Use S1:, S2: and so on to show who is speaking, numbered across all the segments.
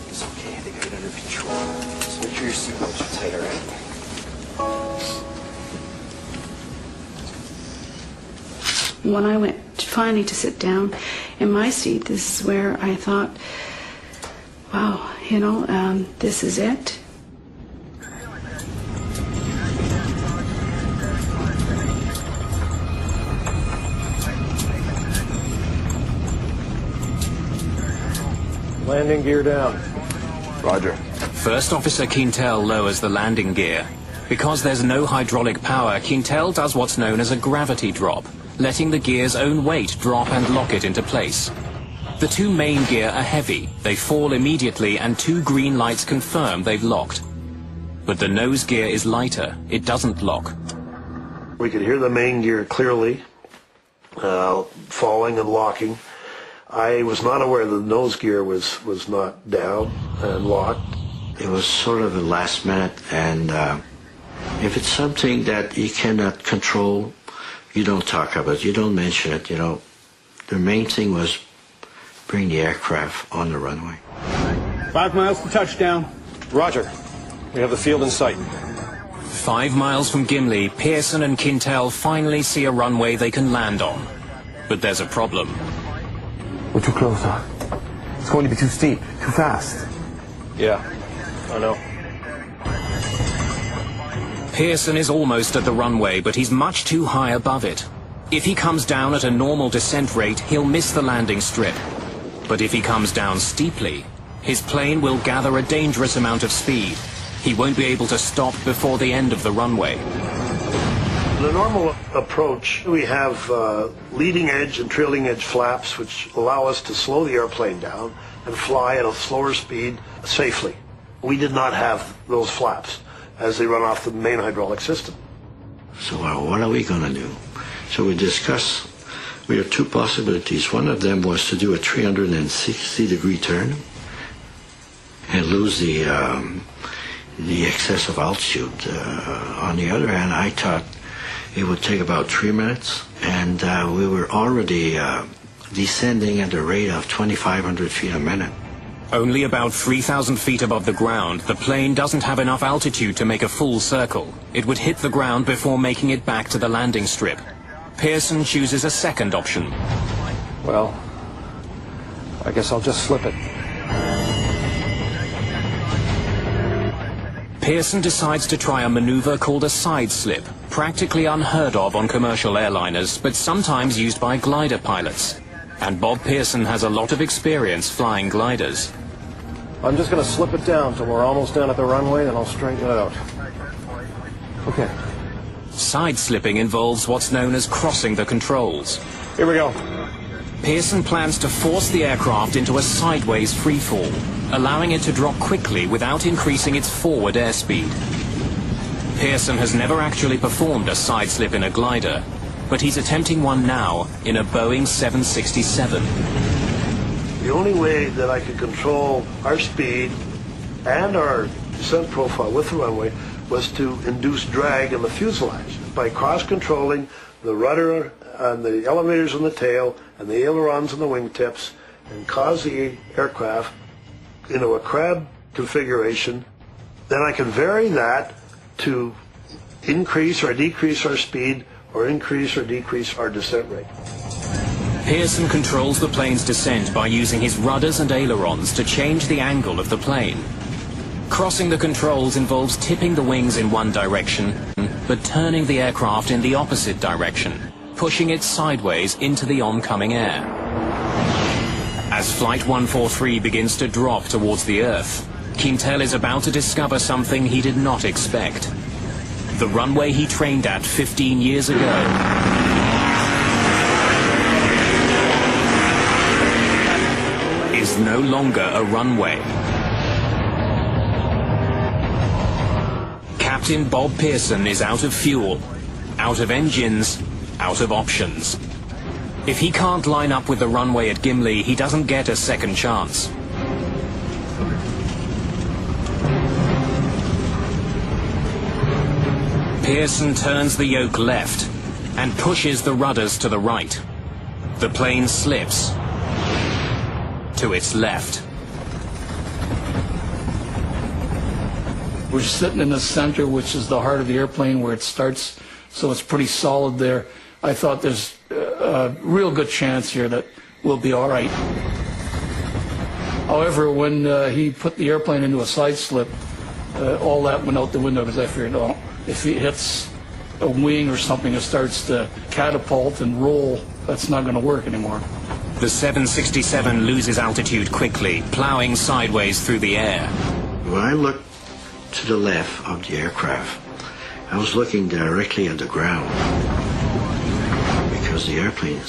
S1: It's okay, they got it under control. Just make sure your seatbelts are tight, alright?
S2: When I went finally to sit down in my seat, this is where I thought, wow, you know, this is it.
S3: Landing gear down.
S1: Roger.
S4: First Officer Quintel lowers the landing gear. Because there's no hydraulic power, Quintel does what's known as a gravity drop, letting the gear's own weight drop and lock it into place. The two main gear are heavy, they fall immediately, and two green lights confirm they've locked. But the nose gear is lighter, it doesn't lock.
S5: We could hear the main gear clearly, falling and locking. I was not aware the nose gear was not down and locked.
S6: It was sort of a last minute, and if it's something that you cannot control, you don't talk about it, you don't mention it, you know. The main thing was bring the aircraft on the runway.
S3: 5 miles to touchdown.
S7: Roger. We have the field in sight.
S4: 5 miles from Gimli, Pearson and Quintel finally see a runway they can land on. But there's a problem.
S1: We're too close, huh? It's going to be too steep, too fast.
S7: Yeah, I know.
S4: Pearson is almost at the runway, but he's much too high above it. If he comes down at a normal descent rate, he'll miss the landing strip. But if he comes down steeply, his plane will gather a dangerous amount of speed. He won't be able to stop before the end of the runway.
S5: The normal approach, we have leading edge and trailing edge flaps which allow us to slow the airplane down and fly at a slower speed safely. We did not have those flaps as they run off the main hydraulic system.
S6: So what are we going to do? So we discussed, we had two possibilities. One of them was to do a 360-degree turn and lose the excess of altitude. On the other hand, I thought it would take about 3 minutes, and we were already descending at a rate of 2,500 feet a minute.
S4: Only about 3,000 feet above the ground, the plane doesn't have enough altitude to make a full circle. It would hit the ground before making it back to the landing strip. Pearson chooses a second option.
S7: Well, I guess I'll just slip it.
S4: Pearson decides to try a maneuver called a side slip, practically unheard of on commercial airliners, but sometimes used by glider pilots. And Bob Pearson has a lot of experience flying gliders.
S7: I'm just going to slip it down till we're almost down at the runway, then I'll straighten it out.
S1: Okay.
S4: Side slipping involves what's known as crossing the controls.
S7: Here we go.
S4: Pearson plans to force the aircraft into a sideways freefall, allowing it to drop quickly without increasing its forward airspeed. Pearson has never actually performed a side slip in a glider, but he's attempting one now in a Boeing 767.
S5: The only way that I could control our speed and our descent profile with the runway was to induce drag in the fuselage by cross-controlling the rudder and the elevators on the tail and the ailerons and the wingtips, and cause the aircraft into a crab configuration. Then I can vary that to increase or decrease our speed or increase or decrease our descent rate.
S4: Pearson controls the plane's descent by using his rudders and ailerons to change the angle of the plane. Crossing the controls involves tipping the wings in one direction, but turning the aircraft in the opposite direction, pushing it sideways into the oncoming air. As Flight 143 begins to drop towards the Earth, Quintel is about to discover something he did not expect. The runway he trained at 15 years ago is no longer a runway. Captain Bob Pearson is out of fuel, out of engines, out of options. If he can't line up with the runway at Gimli, he doesn't get a second chance. Pearson turns the yoke left and pushes the rudders to the right. The plane slips to its left.
S8: We're sitting in the center, which is the heart of the airplane where it starts, so it's pretty solid there. I thought there's a real good chance here that we'll be all right. However, when he put the airplane into a side slip, all that went out the window because I figured, oh, if he hits a wing or something, it starts to catapult and roll. That's not going to work anymore.
S4: The 767 loses altitude quickly, plowing sideways through the air.
S6: When I looked to the left of the aircraft, I was looking directly at the ground because the airplane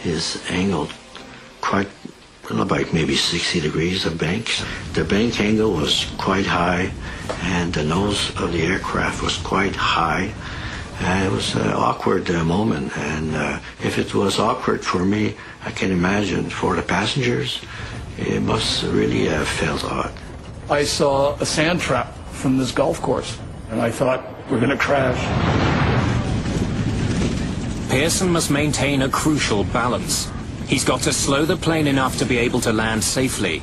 S6: is angled quite, about maybe 60 degrees, the bank. The bank angle was quite high and the nose of the aircraft was quite high. It was an awkward moment, and if it was awkward for me, I can imagine for the passengers, it must really have felt odd.
S8: I saw a sand trap from this golf course, and I thought, we're going to crash.
S4: Pearson must maintain a crucial balance. He's got to slow the plane enough to be able to land safely.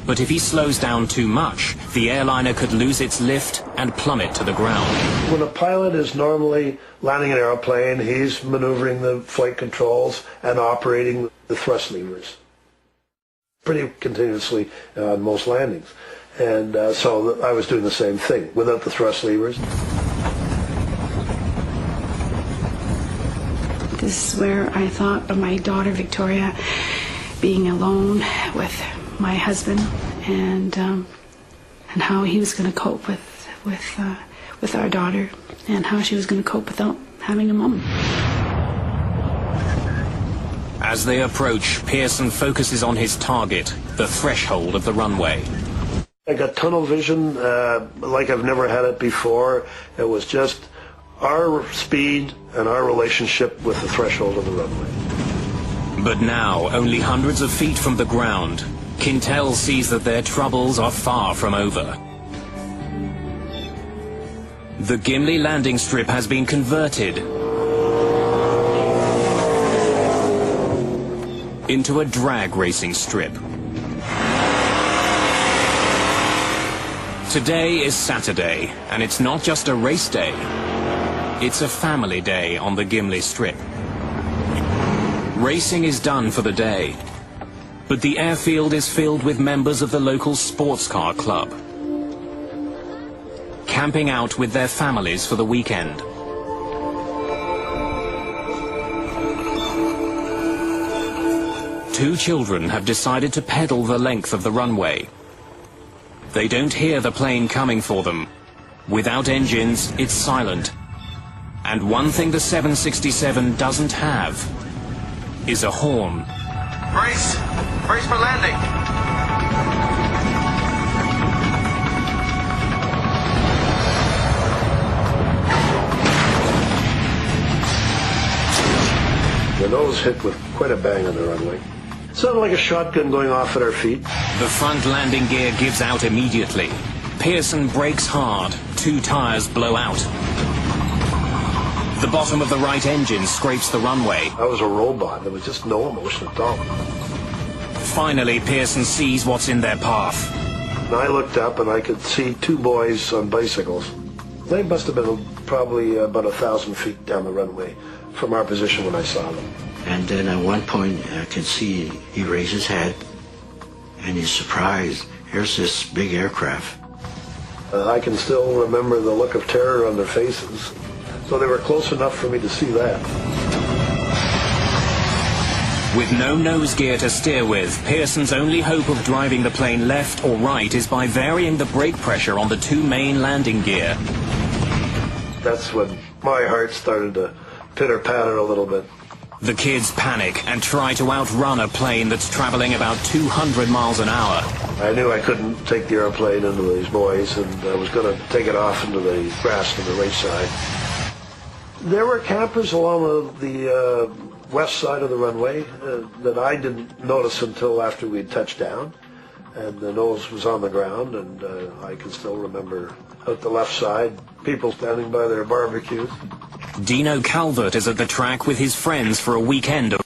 S4: But if he slows down too much, the airliner could lose its lift and plummet to the ground.
S5: When a pilot is normally landing an airplane, he's maneuvering the flight controls and operating the thrust levers pretty continuously on most landings. And so I was doing the same thing without the thrust levers.
S2: This is where I thought of my daughter Victoria being alone with my husband, and how he was going to cope with our daughter, and how she was going to cope without having a mom.
S4: As they approach, Pearson focuses on his target, the threshold of the runway.
S5: I got tunnel vision like I've never had it before. It was just our speed and our relationship with the threshold of the runway.
S4: But now, only hundreds of feet from the ground, Quintel sees that their troubles are far from over. The Gimli landing strip has been converted into a drag racing strip. Today is Saturday, and it's not just a race day. It's a family day on the Gimli strip. Racing is done for the day, but the airfield is filled with members of the local sports car club, camping out with their families for the weekend. Two children have decided to pedal the length of the runway. They don't hear the plane coming for them. Without engines, it's silent. And one thing the 767 doesn't have is a horn.
S1: Brace! Brace for landing!
S5: The nose hit with quite a bang on the runway. Sounded like a shotgun going off at our feet.
S4: The front landing gear gives out immediately. Pearson brakes hard. Two tires blow out. The bottom of the right engine scrapes the runway.
S5: I was a robot. There was just no emotion at all.
S4: Finally, Pearson sees what's in their path.
S5: And I looked up and I could see two boys on bicycles. They must have been probably about 1,000 feet down the runway from our position when I saw them.
S6: And then at one point I can see he raised his head and he's surprised. Here's this big aircraft.
S5: I can still remember the look of terror on their faces. So they were close enough for me to see that.
S4: With no nose gear to steer with, Pearson's only hope of driving the plane left or right is by varying the brake pressure on the two main landing gear.
S5: That's when my heart started to pitter-patter a little bit.
S4: The kids panic and try to outrun a plane that's traveling about 200 miles an hour.
S5: I knew I couldn't take the airplane into these boys, and I was going to take it off into the grass to the right side. There were campers along the west side of the runway that I didn't notice until after we'd touched down, and the nose was on the ground, and I can still remember out the left side, people standing by their barbecues.
S4: Dino Calvert is at the track with his friends for a weekend of